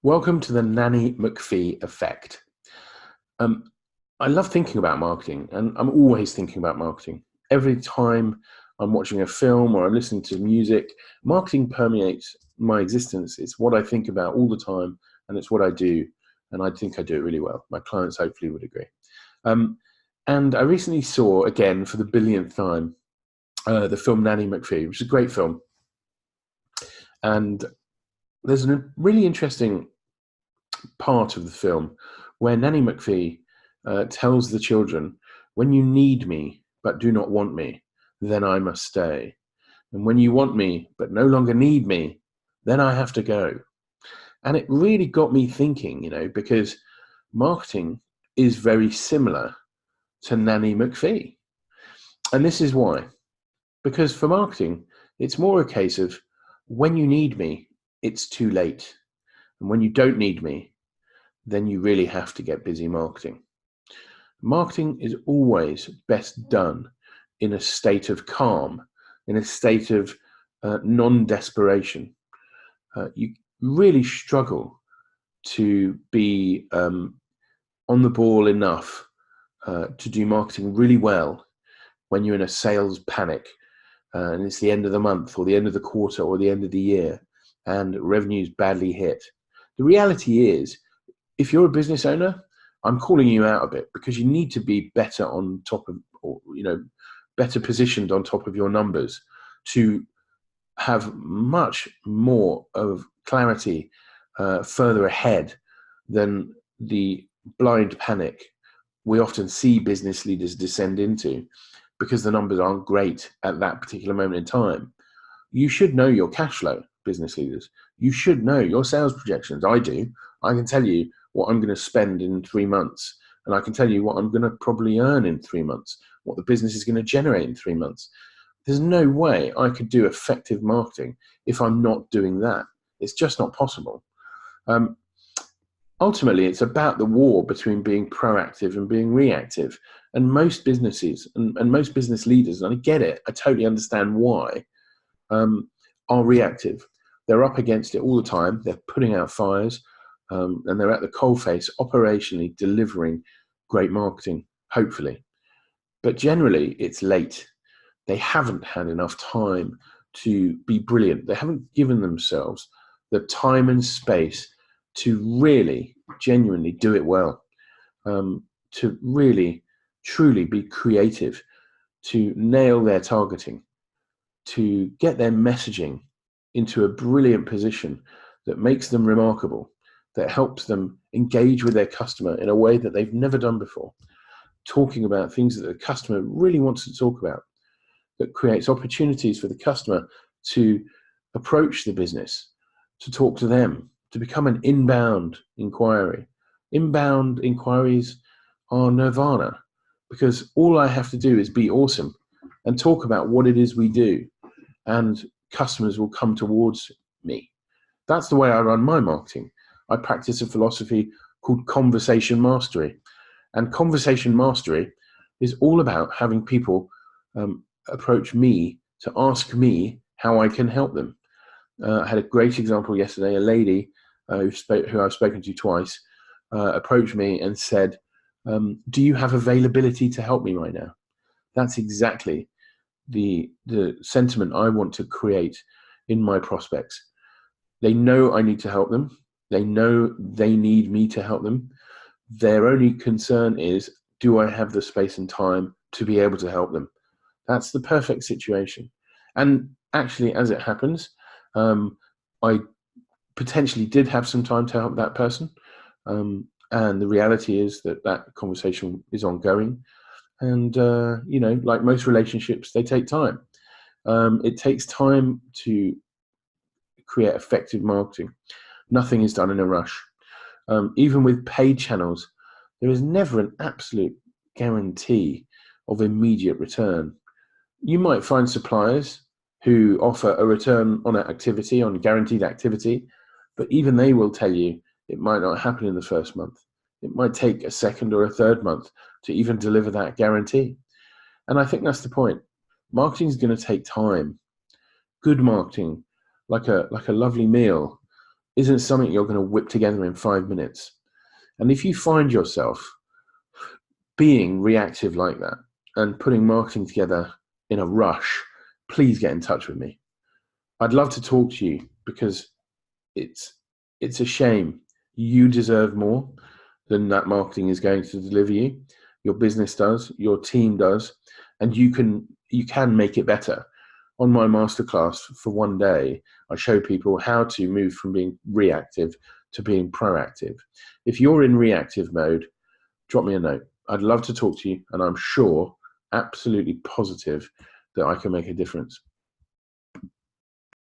Welcome to the Nanny McPhee effect. Um, I love thinking about marketing, and I'm always thinking about marketing. Every time I'm watching a film or I'm listening to music, marketing permeates my existence. It's what I think about all the time, and it's what I do, and I think I do it really well. My clients hopefully would agree. Um, and I recently saw, again for the billionth time, the film Nanny McPhee, which is a great film. And there's a really interesting part of the film where Nanny McPhee tells the children, when you need me but do not want me, then I must stay. And when you want me but no longer need me, then I have to go. And it really got me thinking, because marketing is very similar to Nanny McPhee. And this is why. Because for marketing, it's more a case of when you need me, it's too late. And when you don't need me, then you really have to get busy marketing. Marketing is always best done in a state of calm, in a state of non-desperation. You really struggle to be on the ball enough to do marketing really well when you're in a sales panic and it's the end of the month or the end of the quarter or the end of the year and revenue's badly hit. The reality is, if you're a business owner, I'm calling you out a bit because you need to be better on top of, or better positioned on top of your numbers to have much more of clarity further ahead than the blind panic we often see business leaders descend into because the numbers aren't great at that particular moment in time. You should know your cash flow, business leaders. You should know your sales projections. I do. I can tell you what I'm going to spend in 3 months, and I can tell you what I'm going to probably earn in 3 months, what the business is going to generate in 3 months. There's no way I could do effective marketing if I'm not doing that. It's just not possible. Ultimately, it's about the war between being proactive and being reactive. And most businesses and most business leaders, and I get it, I totally understand why, are reactive. They're up against it all the time. They're putting out fires, and they're at the coalface operationally delivering great marketing, hopefully. But generally, it's late. They haven't had enough time to be brilliant. They haven't given themselves the time and space to really, genuinely do it well, to really, truly be creative, to nail their targeting, to get their messaging into a brilliant position that makes them remarkable, that helps them engage with their customer in a way that they've never done before, talking about things that the customer really wants to talk about, that creates opportunities for the customer to approach the business, to talk to them, to become an inbound inquiry. Inbound inquiries are nirvana because all I have to do is be awesome and talk about what it is we do, and customers will come towards me. That's the way I run my marketing. I practice a philosophy called conversation mastery. And conversation mastery is all about having people approach me to ask me how I can help them. I had a great example yesterday. A lady who I've spoken to twice approached me and said, do you have availability to help me right now? That's exactly the sentiment I want to create in my prospects. They know I need to help them. They know they need me to help them. Their only concern is, do I have the space and time to be able to help them? That's the perfect situation. And actually, as it happens, I potentially did have some time to help that person. And the reality is that that conversation is ongoing. And, like most relationships, they take time. It takes time to create effective marketing. Nothing is done in a rush. Even with paid channels, there is never an absolute guarantee of immediate return. You might find suppliers who offer a return on activity, on guaranteed activity, but even they will tell you it might not happen in the first month. It might take a second or a third month to even deliver that guarantee. And I think that's the point. Marketing is going to take time. Good marketing, like a lovely meal, isn't something you're going to whip together in 5 minutes. And if you find yourself being reactive like that and putting marketing together in a rush, please get in touch with me. I'd love to talk to you, because it's a shame. You deserve more than that marketing is going to deliver you. Your business does, your team does, and you can make it better. On my masterclass for one day, I show people how to move from being reactive to being proactive. If you're in reactive mode, drop me a note. I'd love to talk to you, and I'm sure, absolutely positive, that I can make a difference.